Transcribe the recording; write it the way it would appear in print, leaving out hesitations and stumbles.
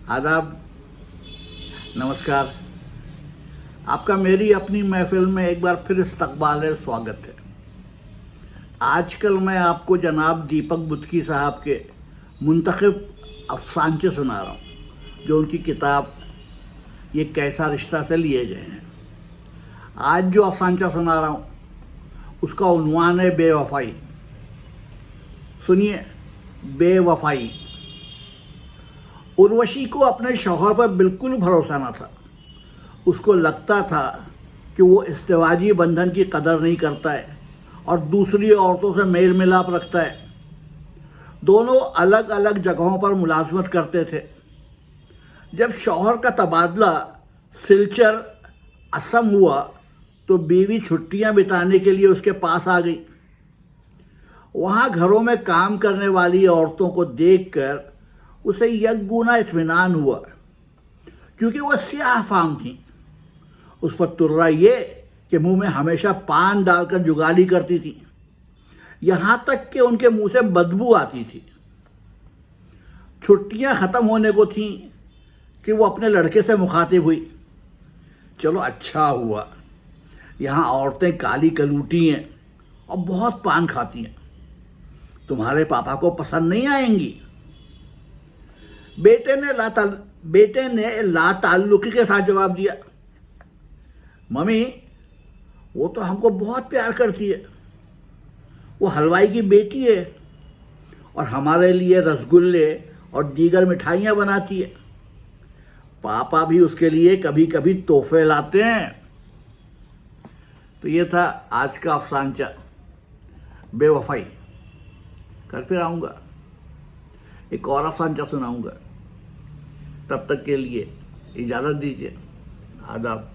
आदाब, नमस्कार। आपका मेरी अपनी महफिल में एक बार फिर इस्तकबाल स्वागत है। आजकल मैं आपको जनाब दीपक बुदकी साहब के मुंतखब अफसानचे सुना रहा हूँ, जो उनकी किताब ये कैसा रिश्ता से लिए गए हैं। आज जो अफसानचा सुना रहा हूँ उसका उन्वान है बेवफाई। सुनिए, बेवफाई। उर्वशी को अपने शौहर पर बिल्कुल भरोसा न था। उसको लगता था कि वो इज़्दिवाजी बंधन की कदर नहीं करता है और दूसरी औरतों से मेल मिलाप रखता है। दोनों अलग अलग जगहों पर मुलाजमत करते थे। जब शौहर का तबादला सिलचर असम हुआ तो बीवी छुट्टियां बिताने के लिए उसके पास आ गई। वहाँ घरों में काम करने वाली औरतों को देखकर उसे यकगुना इत्मीनान हुआ, क्योंकि वह स्याह फाम थी। उस पर तुर्रा ये कि मुंह में हमेशा पान डालकर जुगाली करती थी, यहाँ तक कि उनके मुंह से बदबू आती थी। छुट्टियां ख़त्म होने को थीं कि वो अपने लड़के से मुखातिब हुई। चलो अच्छा हुआ, यहाँ औरतें काली कलूटी हैं और बहुत पान खाती हैं, तुम्हारे पापा को पसंद नहीं आएंगी। बेटे ने लाताल्लुकी के साथ जवाब दिया, मम्मी वो तो हमको बहुत प्यार करती है, वो हलवाई की बेटी है और हमारे लिए रसगुल्ले और दीगर मिठाइयाँ बनाती है। पापा भी उसके लिए कभी कभी तोहफे लाते हैं। तो ये था आज का अफसानचा बेवफाई। कल फिर आऊँगा, एक और अफसानचा सुनाऊँगा। तब तक के लिए इजाज़त दीजिए। आदाब।